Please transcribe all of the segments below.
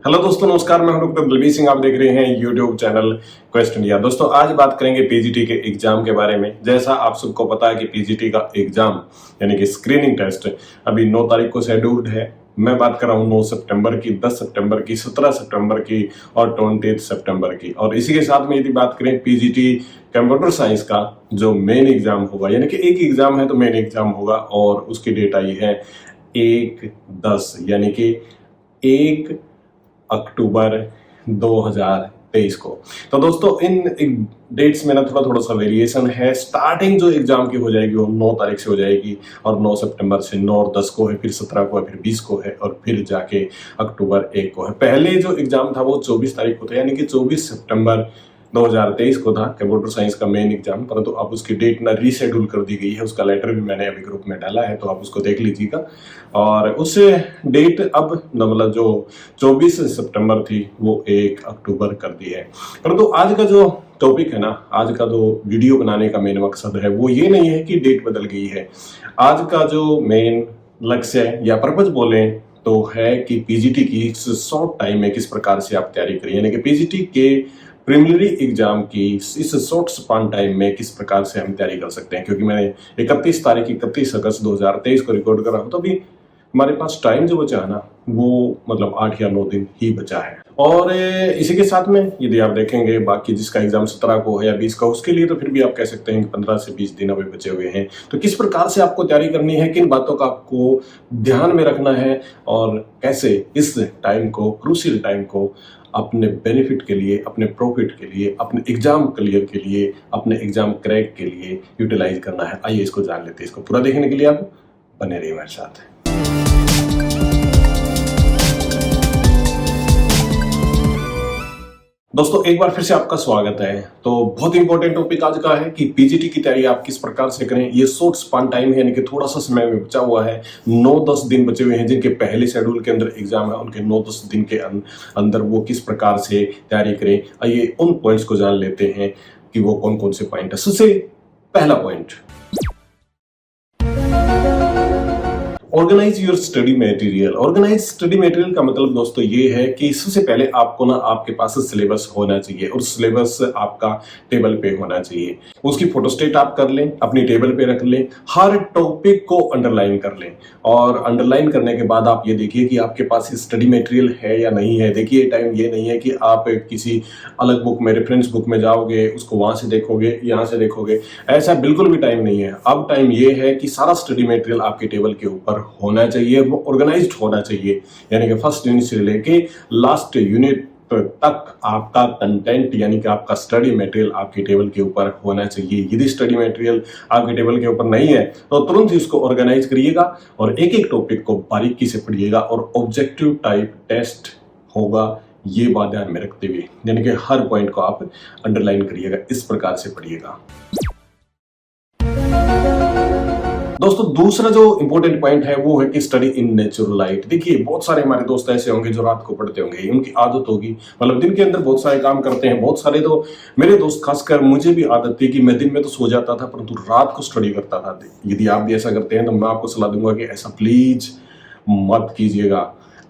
Hello दोस्तों, नमस्कार। मैं हूं डॉक्टर बलबीर सिंह। आप देख रहे हैं यूट्यूब चैनल क्वेस्ट इंडिया। दोस्तों, आज बात करेंगे पीजीटी के एग्जाम के बारे में। जैसा आप सबको पता है कि पीजीटी का एग्जाम यानी कि स्क्रीनिंग टेस्ट अभी 9 तारीख को शेड्यूल्ड है। मैं बात कर रहा हूँ 9 सितंबर की, 10 सितंबर की, 17 सितंबर की और 20 सितंबर की। और इसी के साथ में यदि बात करें पीजीटी कंप्यूटर साइंस का जो मेन एग्जाम होगा, यानी कि एक एग्जाम है तो मेन एग्जाम होगा, और उसकी डेट आई है 1/10 यानी कि 1 अक्टूबर 2023 को। तो दोस्तों, इन डेट्स में ना थोड़ा सा वेरिएशन है। स्टार्टिंग जो एग्जाम की हो जाएगी वो 9 तारीख से हो जाएगी, और 9 सितंबर से 9 और 10 को है, फिर 17 को है, फिर 20 को है, और फिर जाके अक्टूबर 1 को है। पहले जो एग्जाम था वो 24 तारीख को था, यानी कि 24 सितंबर 2023 को था कंप्यूटर साइंस का मेन एग्जाम। परंतु अब उसकी डेट ना रीशेड्यूल कर दी गई है। उसका लेटर भी मैंने अभी ग्रुप में डाला है, तो आप उसको देख लीजिएगा। और उस डेट अब मतलब जो 24 सितंबर थी वो 1 अक्टूबर कर दी है। परंतु आज का जो टॉपिक है ना, आज का जो वीडियो बनाने का मेन मकसद है वो ये नहीं है कि डेट बदल गई है। आज का जो मेन लक्ष्य है या पर्पज बोले तो है कि पीजीटी की इस शॉर्ट टाइम में किस प्रकार से आप तैयारी करिए, यानी कि पीजीटी के प्रीलिमिनरी एग्जाम की इस शॉर्ट स्पान टाइम में किस प्रकार से हम तैयारी कर सकते हैं। क्योंकि मैंने 31 अगस्त 2023 को रिकॉर्ड करा हूं, तो अभी हमारे पास टाइम जो बचा है ना वो मतलब 8 या 9 दिन ही बचा है। और इसी के साथ में यदि आप देखेंगे बाकी जिसका एग्जाम 17 को है या 20 का, उसके लिए तो फिर भी आप कह सकते हैं कि 15 से 20 दिन अभी बचे हुए हैं। तो किस प्रकार से आपको तैयारी करनी है, किन बातों का आपको ध्यान में रखना है, और कैसे इस टाइम को, क्रूशियल टाइम को अपने बेनिफिट के लिए, अपने प्रॉफिट के लिए, अपने एग्जाम क्लियर के लिए, अपने एग्जाम क्रैक के लिए यूटिलाइज करना है। आइए इसको जान लेते हैं। इसको पूरा देखने के लिए आप बने रहिए हमारे साथ। दोस्तों, एक बार फिर से आपका स्वागत है। तो बहुत इंपॉर्टेंट टॉपिक आज का है कि पीजीटी की तैयारी आप किस प्रकार से करें। ये शॉर्ट स्पान टाइम है, यानी कि थोड़ा सा समय में बचा हुआ है। 9-10 दिन बचे हुए हैं जिनके पहले शेड्यूल के अंदर एग्जाम है, उनके 9-10 दिन के अंदर वो किस प्रकार से तैयारी करें। आइए उन पॉइंट्स को जान लेते हैं कि वो कौन कौन से पॉइंट है। सबसे पहला point, organise your study material. Organise study material का मतलब दोस्तों ये है कि सबसे पहले आपको ना आपके पास सिलेबस होना चाहिए, और सिलेबस आपका टेबल पे होना चाहिए। उसकी फोटोस्टेट आप कर लें, अपनी टेबल पे रख लें, हर टॉपिक को अंडरलाइन कर लें। और अंडरलाइन करने के बाद आप ये देखिए कि आपके पास स्टडी मटेरियल है या नहीं है। देखिए, टाइम ये नहीं है कि आप किसी अलग बुक में, रेफरेंस बुक में जाओगे, उसको वहां से देखोगे, यहाँ से देखोगे। ऐसा बिल्कुल भी टाइम नहीं है। अब टाइम ये है कि सारा स्टडी मटेरियल आपके टेबल के ऊपर होना चाहिए, वो ऑर्गेनाइज्ड होना चाहिए। यानी कि फर्स्ट यूनिट से लेके लास्ट यूनिट तक आपका कंटेंट यानी कि आपका स्टडी मटेरियल आपके टेबल के ऊपर होना चाहिए। यदि स्टडी मटेरियल आपके टेबल के ऊपर नहीं है तो तुरंत ही उसको ऑर्गेनाइज करिएगा और एक एक टॉपिक को बारीकी से पढ़िएगा। और ऑब्जेक्टिव टाइप टेस्ट होगा, ये बात ध्यान में रखते हुए, यानी कि हर पॉइंट को आप अंडरलाइन करिएगा, इस प्रकार से पढ़िएगा। दोस्तों, दूसरा जो इंपॉर्टेंट पॉइंट है वो है कि स्टडी इन नेचुरल लाइट। देखिए, बहुत सारे हमारे दोस्त ऐसे होंगे जो रात को पढ़ते होंगे, उनकी आदत होगी, मतलब दिन के अंदर बहुत सारे काम करते हैं। बहुत सारे तो मेरे दोस्त, खासकर मुझे भी आदत थी कि मैं दिन में तो सो जाता था परंतु रात को स्टडी करता था। यदि आप भी ऐसा करते हैं तो मैं आपको सलाह दूंगा कि ऐसा प्लीज मत कीजिएगा।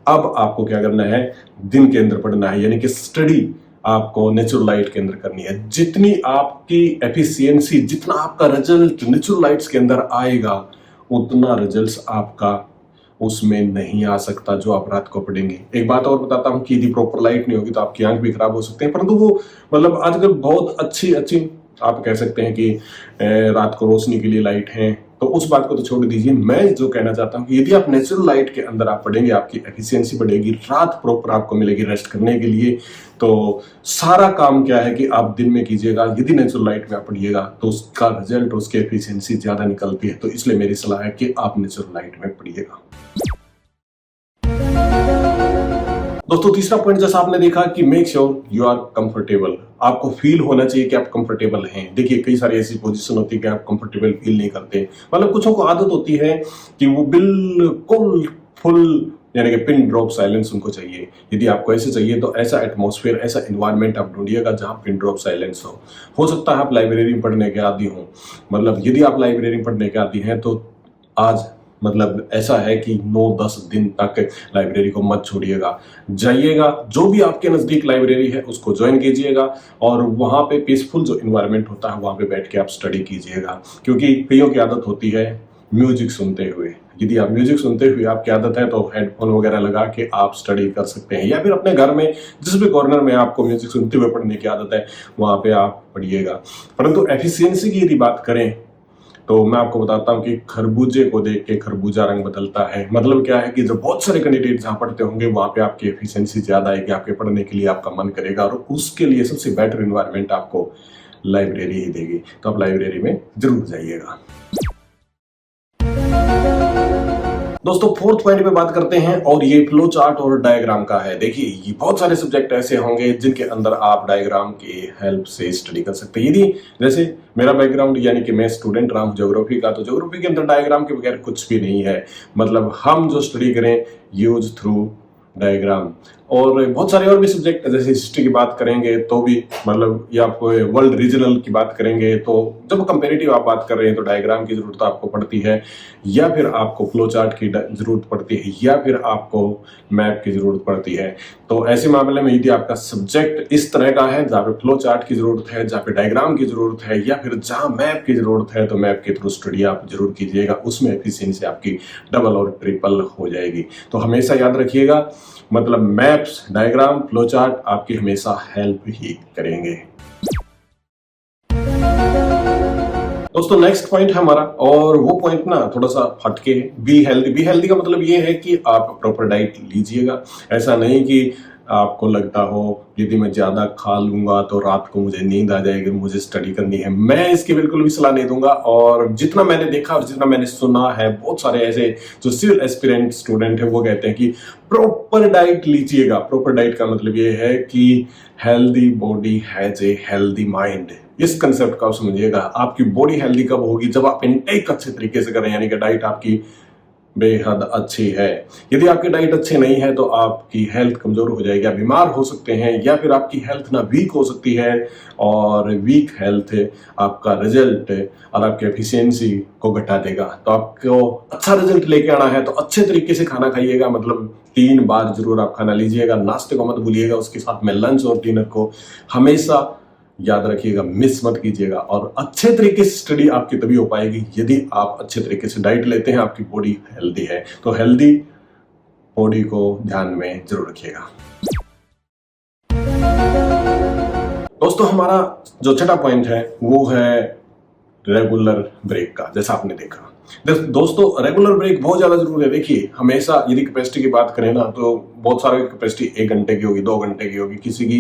अब आपको क्या करना है, दिन के अंदर पढ़ना है, यानी कि स्टडी आपको नेचुरल लाइट के अंदर करनी है। जितनी आपकी एफिशिएंसी, जितना आपका रिजल्ट नेचुरल लाइट्स के अंदर आएगा, उतना रिजल्ट्स आपका उसमें नहीं आ सकता जो आप रात को पढ़ेंगे। एक बात और बताता हूं कि यदि प्रॉपर लाइट नहीं होगी तो आपकी आंख भी खराब हो सकते हैं। परंतु वो मतलब आजकल बहुत अच्छी आप कह सकते हैं कि रात को रोशनी के लिए लाइट है, तो उस बात को तो छोड़ दीजिए। मैं जो कहना चाहता हूं कि यदि आप नेचुरल लाइट के अंदर आप पढ़ेंगे, आपकी एफिशिएंसी बढ़ेगी, रात प्रॉपर आपको मिलेगी रेस्ट करने के लिए। तो सारा काम क्या है कि आप दिन में कीजिएगा। यदि नेचुरल लाइट में आप पढ़िएगा तो उसका रिजल्ट, उसकी एफिशिएंसी ज्यादा निकलती है। तो इसलिए मेरी सलाह है कि आप नेचुरल लाइट में पढ़िएगा। दोस्तों, तीसरा पॉइंट जैसा आपने देखा कि make sure you are comfortable. आपको फील होना चाहिए कि आप कंफर्टेबल हैं। देखिए, कई सारी ऐसी पोजीशन होती है कि आप कंफर्टेबल फील नहीं करते। मतलब कुछों को आदत होती है कि वो बिल्कुल फुल यानी कि पिन ड्रॉप साइलेंस उनको चाहिए। यदि आपको ऐसे चाहिए तो ऐसा एटमॉस्फेयर, ऐसा एनवायरनमेंट आप ढूंढिएगा जहां पिन ड्रॉप साइलेंस हो। हो सकता है आप लाइब्रेरी में पढ़ने के आदी हो। मतलब यदि आप लाइब्रेरी में पढ़ने के आदी हैं तो आज मतलब ऐसा है कि 9-10 दिन तक लाइब्रेरी को मत छोड़िएगा, जाइएगा, जो भी आपके नज़दीक लाइब्रेरी है उसको ज्वाइन कीजिएगा और वहाँ पे पीसफुल जो इन्वायरमेंट होता है वहाँ पे बैठ के आप स्टडी कीजिएगा। क्योंकि कईयों की आदत होती है म्यूजिक सुनते हुए। यदि आप म्यूजिक सुनते हुए आपकी आदत है तो हेडफोन वगैरह लगा के आप स्टडी कर सकते हैं, या फिर अपने घर में जिस भी कॉर्नर में आपको म्यूजिक सुनते हुए पढ़ने की आदत है वहाँ पे आप पढ़िएगा। परंतु एफिशिएंसी की यदि बात करें तो मैं आपको बताता हूँ कि खरबूजे को देख के खरबूजा रंग बदलता है। मतलब क्या है कि जब बहुत सारे कैंडिडेट जहाँ पढ़ते होंगे वहाँ पे आपकी एफिशिएंसी ज्यादा आएगी, आपके पढ़ने के लिए आपका मन करेगा और उसके लिए सबसे बेटर इन्वायरमेंट आपको लाइब्रेरी ही देगी। तो आप लाइब्रेरी में जरूर जाइएगा। दोस्तों फोर्थ पॉइंट पे बात करते हैं और ये फ्लो चार्ट और डायग्राम का है। देखिए ये बहुत सारे सब्जेक्ट ऐसे होंगे जिनके अंदर आप डायग्राम की हेल्प से स्टडी कर सकते हैं। यदि जैसे मेरा बैकग्राउंड यानी कि मैं स्टूडेंट रहा हूँ ज्योग्राफी का, तो ज्योग्राफी के अंदर डायग्राम के बगैर कुछ भी नहीं है। मतलब हम जो स्टडी करें यूज थ्रू डायग्राम। और बहुत सारे और भी सब्जेक्ट जैसे हिस्ट्री की बात करेंगे तो भी मतलब, या वर्ल्ड रीजनल की बात करेंगे तो जब कंपेरेटिव आप बात कर रहे हैं तो डायग्राम की जरूरत आपको पड़ती है, या फिर आपको फ्लो चार्ट की जरूरत पड़ती है, या फिर आपको मैप की जरूरत पड़ती है। तो ऐसे मामले में यदि आपका सब्जेक्ट इस तरह का है जहाँ पे फ्लो चार्ट की जरूरत है, जहाँ पे डायग्राम की जरूरत है, या फिर जहाँ मैप की जरूरत है, तो मैप के थ्रू स्टडी आप जरूर कीजिएगा। उसमें एफिशिएंसी आपकी डबल और ट्रिपल हो जाएगी। तो हमेशा याद रखिएगा, मतलब मैप्स, डायग्राम, फ्लो चार्ट आपकी हमेशा हेल्प ही करेंगे। दोस्तों नेक्स्ट पॉइंट है हमारा, और वो पॉइंट ना थोड़ा सा हटके है, बी हेल्दी। बी हेल्दी का मतलब ये है कि आप प्रॉपर डाइट लीजिएगा। ऐसा नहीं कि आपको लगता हो यदि मैं ज्यादा खा लूंगा तो रात को मुझे नींद आ जाएगी, मुझे स्टडी करनी है। मैं इसकी बिल्कुल भी सलाह नहीं दूंगा। और जितना मैंने देखा और जितना मैंने सुना है, बहुत सारे ऐसे जो सिविल एस्पिरेंट स्टूडेंट है वो कहते हैं कि प्रॉपर डाइट लीजिएगा। प्रॉपर डाइट का मतलब ये है कि healthy body has a healthy mind. इस कंसेप्ट को आप समझिएगा। आपकी बॉडी हेल्दी कब होगी? जब आप इनटेक अच्छे तरीके से करें, यानी कि डाइट आपकी बेहद अच्छी है। यदि आपकी डाइट अच्छी नहीं है तो आपकी हेल्थ कमजोर हो जाएगी, आप बीमार हो सकते हैं, या फिर आपकी हेल्थ ना वीक हो सकती है। और वीक हेल्थ आपका रिजल्ट और आपकी एफिशिएंसी को घटा देगा। तो आपको अच्छा रिजल्ट लेके आना है तो अच्छे तरीके से खाना खाइएगा। मतलब 3 बार जरूर आप खाना लीजिएगा। नाश्ते को मत भूलिएगा, उसके साथ में लंच और डिनर को हमेशा याद रखिएगा, मिस मत कीजिएगा। और अच्छे तरीके से स्टडी आपकी तभी हो पाएगी यदि आप अच्छे तरीके से डाइट लेते हैं, आपकी बॉडी हेल्दी है। तो हेल्दी बॉडी को ध्यान में जरूर रखिएगा। दोस्तों हमारा जो छठा पॉइंट है वो है रेगुलर ब्रेक का। जैसा आपने देखा दोस्तों, रेगुलर ब्रेक बहुत ज्यादा जरूरी है। देखिए हमेशा यदि कैपेसिटी की बात करें ना तो बहुत सारे कैपेसिटी 1 घंटे की होगी, 2 घंटे की होगी, किसी की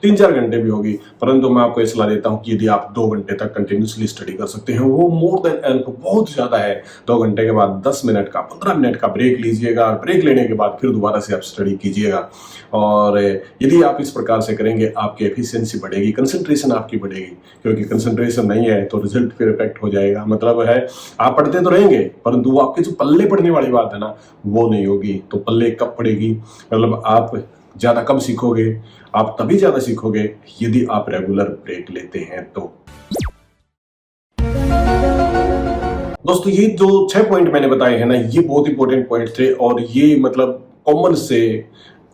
3-4 घंटे भी होगी। परंतु मैं आपको ये सलाह देता हूँ कि यदि आप 2 घंटे तक कंटिन्यूसली स्टडी कर सकते हैं, वो मोर देन एनफ, बहुत ज्यादा है। 2 घंटे के बाद 10 मिनट का, 15 मिनट का ब्रेक लीजिएगा। ब्रेक लेने के बाद फिर दोबारा से आप स्टडी कीजिएगा। और यदि आप इस प्रकार से करेंगे आपकी एफिशिएंसी बढ़ेगी, कंसंट्रेशन आपकी बढ़ेगी। क्योंकि कंसंट्रेशन नहीं है तो रिजल्ट फिर इफेक्ट हो जाएगा। मतलब है आप पढ़ते तो रहेंगे परंतु वो आपके जो पल्ले पड़ने वाली बात है ना वो नहीं होगी। तो पल्ले कब पड़ेगी? मतलब आप ज्यादा कब सीखोगे? आप तभी ज्यादा सीखोगे यदि आप रेगुलर ब्रेक लेते हैं तो। दोस्तों ये जो 6 पॉइंट मैंने बताए हैं ना, ये बहुत इंपॉर्टेंट पॉइंट थे और ये मतलब कॉमन से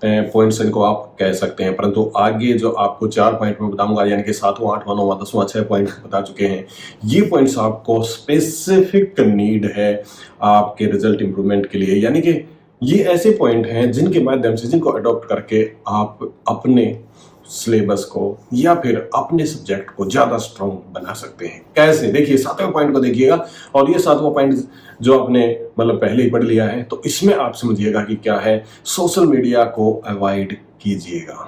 पॉइंट्स इनको आप कह सकते हैं। परंतु आगे जो आपको 4 पॉइंट में बताऊंगा, यानी कि 7वां, 8वां, 9वां, 10वां 6 पॉइंट बता चुके हैं। ये पॉइंट्स आपको स्पेसिफिक नीड है आपके रिजल्ट इंप्रूवमेंट के लिए। यानी कि ये ऐसे पॉइंट हैं जिनके माध्यम से, जिनको अडॉप्ट करके आप अपने सिलेबस को या फिर अपने सब्जेक्ट को ज्यादा स्ट्रॉन्ग बना सकते हैं। कैसे? देखिए 7वें पॉइंट को देखिएगा, और ये 7वां पॉइंट जो आपने मतलब पहले ही पढ़ लिया है, तो इसमें आप समझिएगा कि क्या है। सोशल मीडिया को अवॉइड कीजिएगा।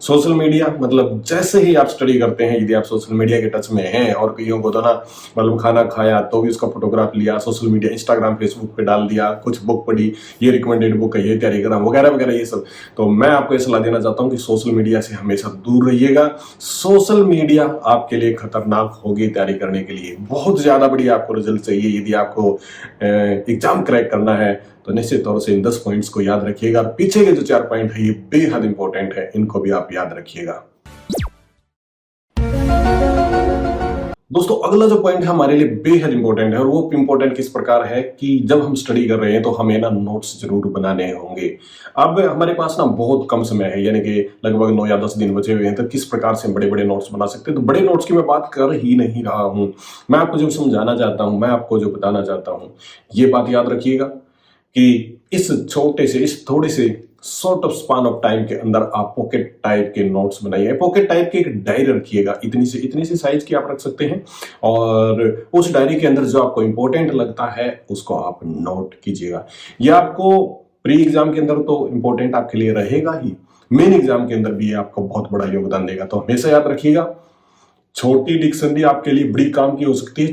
सोशल मीडिया मतलब जैसे ही आप स्टडी करते हैं, यदि आप सोशल मीडिया के टच में हैं, और कईयों को तो ना मतलब खाना खाया तो भी उसका फोटोग्राफ लिया, सोशल मीडिया इंस्टाग्राम फेसबुक पे डाल दिया, कुछ बुक पढ़ी, ये रिकमेंडेड बुक है, ये तैयारी करा, वगैरह वगैरह ये सब। तो मैं आपको ये सलाह देना चाहता हूँ कि सोशल मीडिया से हमेशा दूर रहिएगा। सोशल मीडिया आपके लिए खतरनाक होगी तैयारी करने के लिए। बहुत ज्यादा बढ़िया आपको रिजल्ट चाहिए, यदि आपको एग्जाम क्रैक करना है तो निश्चित तौर से इन 10 पॉइंट्स को याद रखिएगा। पीछे के जो 4 पॉइंट है ये बेहद इंपॉर्टेंट है, इनको भी आप याद रखिएगा। दोस्तों अगला जो पॉइंट है हमारे लिए बेहद इंपॉर्टेंट है, और वो इंपॉर्टेंट किस प्रकार है कि जब हम स्टडी कर रहे हैं तो हमें ना नोट्स जरूर बनाने होंगे। अब हमारे पास ना बहुत कम समय है, यानी कि लगभग 9 या 10 दिन बचे हुए हैं, तो किस प्रकार से बड़े बड़े नोट्स बना सकते हैं। तो बड़े नोट्स की मैं बात कर ही नहीं रहा हूं। मैं आपको जो समझाना चाहता हूं, मैं आपको जो बताना चाहता हूं, ये बात याद रखिएगा कि इस छोटे से, इस थोड़े से short of span of time के अंदर आप पॉकेट टाइप के नोट्स बनाइए। पॉकेट टाइप की एक डायरी रखिएगा, इतनी सी साइज की आप रख सकते हैं, और उस डायरी के अंदर जो आपको इंपॉर्टेंट लगता है उसको आप नोट कीजिएगा। यह आपको प्री एग्जाम के अंदर तो इंपॉर्टेंट आपके लिए रहेगा ही, मेन एग्जाम के अंदर भी ये आपको बहुत बड़ा योगदान देगा। तो हमेशा याद रखिएगा, छोटी डिक्शनरी आपके लिए बड़ी काम की हो सकती है,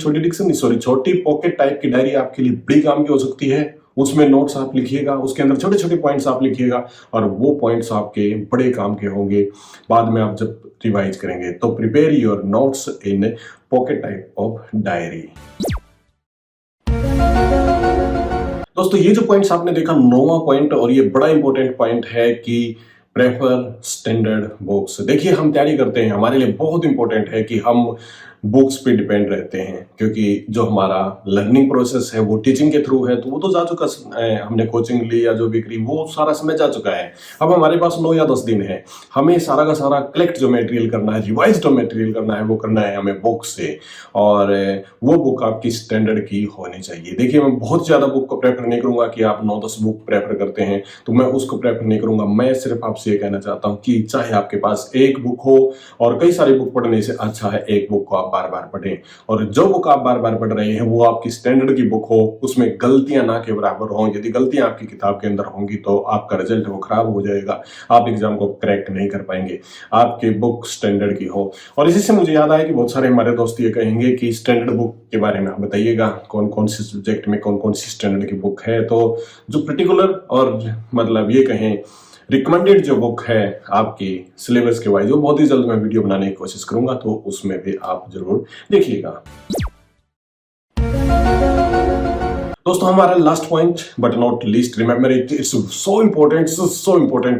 छोटी पॉकेट टाइप की डायरी आपके लिए बड़ी काम की हो सकती है। उसमें नोट्स आप लिखिएगा, उसके अंदर छोटे छोटे पॉइंट्स आप लिखिएगा, और वो पॉइंट्स आपके बड़े काम के होंगे बाद में आप जब रिवाइज करेंगे। तो prepare your notes in pocket type of diary. दोस्तों ये जो पॉइंट्स आपने देखा, 9वां पॉइंट, और ये बड़ा इंपॉर्टेंट पॉइंट है कि प्रेफर स्टैंडर्ड बुक्स। देखिए हम तैयारी करते हैं, हमारे लिए बहुत इंपॉर्टेंट है कि हम बुक्स पे डिपेंड रहते हैं, क्योंकि जो हमारा लर्निंग प्रोसेस है वो टीचिंग के थ्रू है, तो वो तो जा चुका है, हमने कोचिंग ली या जो भी करी वो सारा समय जा चुका है। अब हमारे पास 9 या 10 दिन है, हमें सारा का सारा कलेक्ट जो मटेरियल करना है, रिवाइज जो मटेरियल करना है, वो करना है हमें बुक से, और वो बुक आपकी स्टैंडर्ड की होनी चाहिए। देखिए मैं बहुत ज़्यादा बुक को प्रेफर नहीं करूंगा कि आप 9-10 बुक प्रेफर करते हैं, तो मैं उसको प्रेफर नहीं करूंगा। मैं सिर्फ आपसे ये कहना चाहता हूँ कि चाहे आपके पास एक बुक हो, और कई सारी बुक पढ़ने से अच्छा है एक बुक को आप बार बार पढ़ें, और जो बुक आप बार बार पढ़ रहे हैं वो आपकी स्टैंडर्ड की बुक हो, उसमें गलतियां ना के बराबर हो। यदि गलतियां आपकी किताब के अंदर होंगी तो आपका रिजल्ट वो खराब हो जाएगा, आप एग्जाम को क्रैक नहीं कर पाएंगे। आपकी बुक स्टैंडर्ड की हो। और इसी से मुझे याद आया कि बहुत सारे हमारे दोस्त ये कहेंगे कि स्टैंडर्ड बुक के बारे में आप बताइएगा, कौन कौन से सब्जेक्ट में कौन कौन सी स्टैंडर्ड की बुक है। तो जो पर्टिकुलर और मतलब ये कहें रिकमेंडेड जो बुक है आपकी सिलेबस के वाइज, वो बहुत ही जल्द मैं वीडियो बनाने की कोशिश करूंगा, तो उसमें भी आप जरूर देखिएगा। दोस्तों हमारा last point but not least, remember it's so important,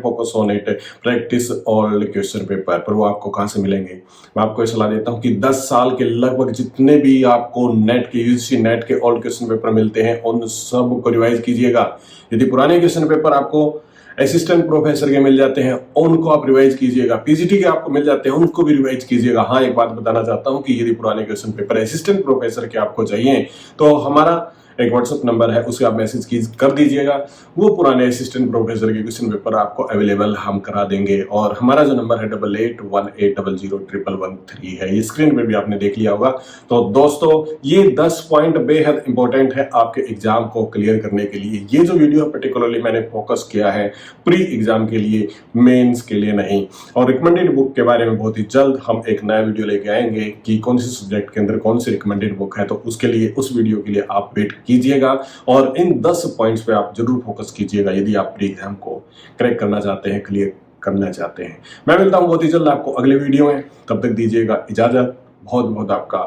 focus on it, practice all question paper. पर वो आपको कहां से मिलेंगे? मैं आपको ये सलाह देता हूं कि 10 साल के लगभग जितने भी आपको नेट के, यूजीसी नेट के ऑल क्वेश्चन पेपर मिलते हैं, उन सब को रिवाइज कीजिएगा। यदि पुराने क्वेश्चन पेपर आपको असिस्टेंट प्रोफेसर के मिल जाते हैं, उनको आप रिवाइज कीजिएगा। पीजीटी के आपको मिल जाते हैं, उनको भी रिवाइज कीजिएगा। हाँ, एक बात बताना चाहता हूं कि यदि पुराने क्वेश्चन पेपर असिस्टेंट प्रोफेसर के आपको चाहिए, तो हमारा एक व्हाट्सएप नंबर है, उसे आप मैसेज कर दीजिएगा। वो पुराने असिस्टेंट प्रोफेसर के क्वेश्चन पेपर आपको अवेलेबल हम करा देंगे। और हमारा जो नंबर है 8818000113 है, ये स्क्रीन पे भी आपने देख लिया होगा। तो दोस्तों ये 10 पॉइंट बेहद इंपॉर्टेंट है आपके एग्जाम को क्लियर करने के लिए। ये जो वीडियो पर्टिकुलरली मैंने फोकस किया है प्री एग्जाम के लिए, मेंस के लिए नहीं। और रिकमेंडेड बुक के बारे में बहुत ही जल्द हम एक नया वीडियो लेके आएंगे कि कौन से सब्जेक्ट के अंदर कौन सी रिकमेंडेड बुक है, तो उसके लिए, उस वीडियो के लिए आप वेट कीजिएगा। और इन 10 पॉइंट्स पे आप जरूर फोकस कीजिएगा यदि आप प्री एग्जाम को क्रैक करना चाहते हैं, क्लियर करना चाहते हैं। मैं मिलता हूं बहुत ही जल्द आपको अगले वीडियो में, तब तक दीजिएगा इजाजत। बहुत बहुत आपका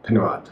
धन्यवाद।